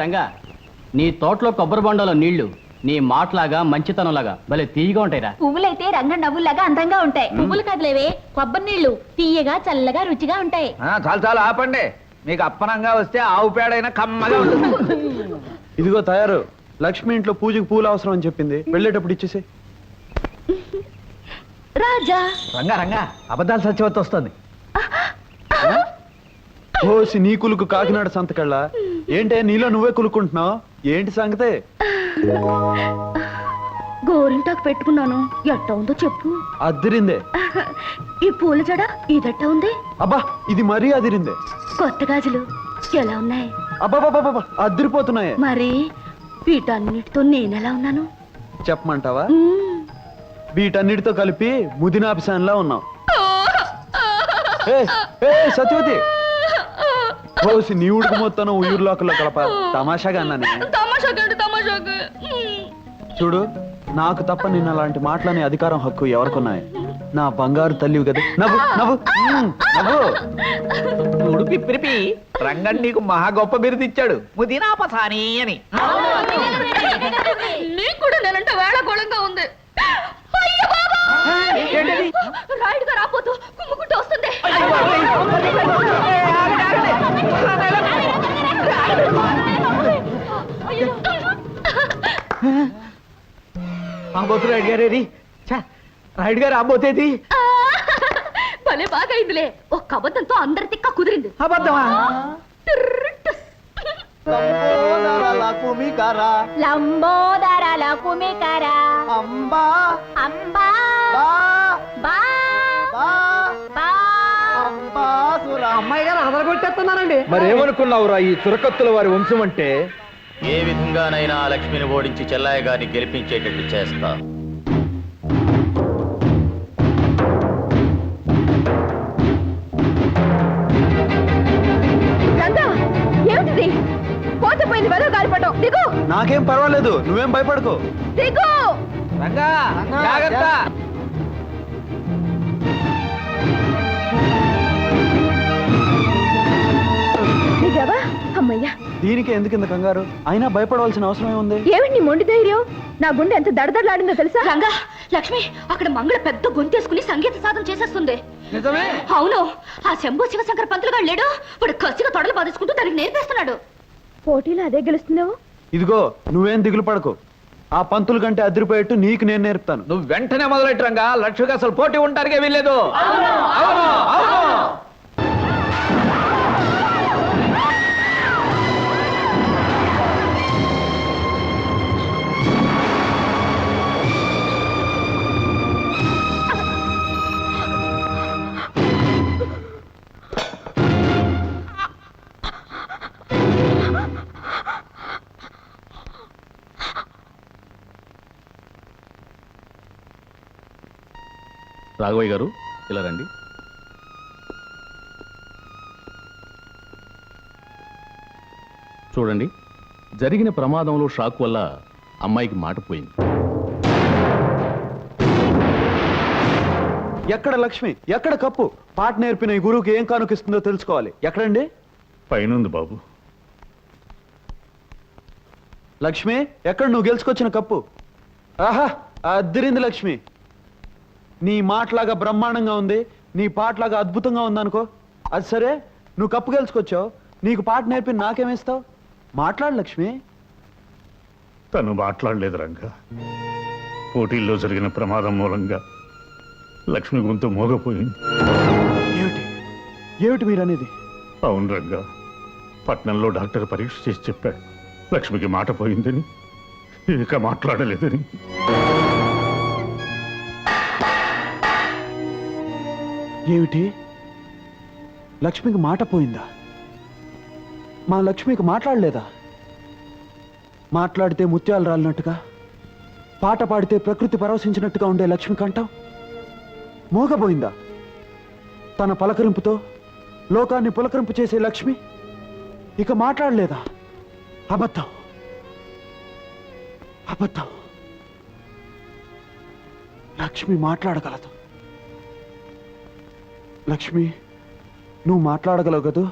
రంగా, నీ తోటలో కొబ్బరి బొండలో నీళ్లు నీ మాటలాగా మంచితనంలాగా భలే తీయగా ఉంటాయిరా. పువ్వులైతే రంగ నవ్వులాగా అందంగా ఉంటాయి. పువ్వులు కదలేవే, కొబ్బరి నీళ్లు తీయగా చల్లగా రుచిగా ఉంటాయి. చాలు చాలు ఆపండి. మీకు అప్పనంగా వస్తే ఆవు పేడైనా కమ్మగా ఉంటుంది. ఇదిగో తయారు. లక్ష్మి ఇంట్లో పూజకి పూలు అవసరం అని చెప్పింది, వెళ్ళేటప్పుడు ఇచ్చేసి. రాజా రంగా రంగా అబద్ధాలు సత్యవతి వస్తుంది. ఓసి నీ కులుకు కాకినాడ సంతకళ్ళ ఏంటే నీలో నువ్వే కులుకుంటున్నావు? ఏంటి సంగతే? గోరింటాకు పెట్టుకున్నాను, ఎట్ట ఉందో చెప్పు. అదిరిందే. ఈ పూల జడ ఇదట్ట ఉంది. అబ్బా, ఇది మరీ అదిరిందే. కొత్త గాజులు ఎలా ఉన్నాయి? అబ్బాబాబా, అదిరిపోతున్నాయే. మరి వీటన్నిటితో నేనెలా ఉన్నాను చెప్పమంటావా? వీటన్నిటితో కలిపి ముదినాభిసాన్లా ఉన్నావు. సత్యవతి, ఓసి నీ ఉడుకు మొత్తం ఊర్లోకల్లో కలప తమాషాగా అన్నానే. చూడు, నాకు తప్ప నిన్న అలాంటి మాటలనే అధికారం హక్కు ఎవరికున్నాయి? నా బంగారు తల్లివి కదా. నవ్వు నవ్వు నవ్వు. ఉడిపి పిరిపి రంగన్ నీకు మహా గొప్ప బిరుదు ఇచ్చాడు, ముదినాపసాని అని. నీకు కూడా నేనంటే వేళకోళంగా ఉంది. రాయుడుగా రాపోతూ కుమ్ముకుంటూ వస్తుంది. రాబోతు రాయుడు గారేది, రాయుడు గారు రాబోతేది. భలే బాగా అయిందిలే. ఒక్క అబద్ధంతో అందరి తిక్క కుదిరింది. అబద్ధమా? లంబోదర లకుమికర అంబా అంబా బా బా. అమ్మాయి గారు అదరగొట్టేస్తున్నారండి. మరేమనుకున్నావురా ఈ చురకత్తుల వారి వంశం అంటే? ఏ విధంగానైనా లక్ష్మిని ఓడించి చెల్లాయ గారిని గెలిపించేటట్టు చేస్తా. ఏమిటిది? పోతపోయింది వెదవ గాలిపటం. దిగు. నాకేం పర్వాలేదు, నువ్వేం భయపడకు. దిగు. రంగా జాగ్రత్త. దిగావా? అమ్మయ్యా. దీనికి ఎందుకింత కంగారు? అయినా భయపడవలసిన అవసరం ఏముంది? ఏమిటి నీ మొండి ధైర్యం? నా గుండె ఎంత దడదడలాడిందో తెలుసా? రంగా, లక్ష్మి అక్కడ మంగళ పెద్ద గొంతేసుకుని సంగీత సాధన చేసేస్తుంది. నిజమే? అవును. ఆ శంభు శివశంకర పంతులు గారు లేడు, వాడు కసిగా తొడలు బాధేసుకుంటూ దానికి నేర్పేస్తున్నాడు. పోటీలో అదే గెలుస్తున్నావు. ఇదిగో, నువ్వేం దిగులు పడకు. ఆ పంతుల కంటే అదిరిపోయేట్టు నీకు నేను నేర్పుతాను. నువ్వు వెంటనే మొదలెట్టు రంగా. లక్ష్మికి అసలు పోటీ ఉంటానికే వీల్లేదు. అవును అవును. రాఘవయ్య గారు, ఇలా రండి. చూడండి, జరిగిన ప్రమాదంలో షాక్ వల్ల అమ్మాయికి మాట పోయింది. ఎక్కడ లక్ష్మి, ఎక్కడ కప్పు? పాట నేర్పిన ఈ గురువుకి ఏం కానుకిస్తుందో తెలుసుకోవాలి. ఎక్కడండి? పైనుంది బాబు. లక్ష్మి, ఎక్కడ నువ్వు గెలుచుకొచ్చిన కప్పు? ఆహా, అదిరింది లక్ష్మి. నీ మాటలాగా బ్రహ్మాండంగా ఉంది, నీ పాటలాగా అద్భుతంగా ఉందనుకో. అది సరే, నువ్వు కప్పు గెలుచుకొచ్చావు, నీకు పాట నేర్పి నాకేమిస్తావు? మాట్లాడు లక్ష్మి. తను మాట్లాడలేదు రంగా. పోటీల్లో జరిగిన ప్రమాదం మూలంగా లక్ష్మి గొంతు మోగపోయింది. ఏమిటి ఏమిటి మీరనేది? అవును రంగా, పట్నంలో డాక్టర్ పరీక్ష చేసి చెప్పాడు లక్ష్మికి మాట పోయిందని, ఇక మాట్లాడలేదని. ఏమిటి? లక్ష్మికి మాట పోయిందా? మా లక్ష్మికి మాట్లాడలేదా? మాట్లాడితే ముత్యాలు రాలినట్టుగా, పాట పాడితే ప్రకృతి పరవశించినట్టుగా ఉండే లక్ష్మి కంఠం మోగపోయిందా? తన పలకరింపుతో లోకాన్ని పులకరింపు చేసే లక్ష్మి ఇక మాట్లాడలేదా? అబద్ధం అబద్ధం. లక్ష్మి మాట్లాడగలదు. లక్ష్మి, నువ్వు మాట్లాడగలవు కదూ?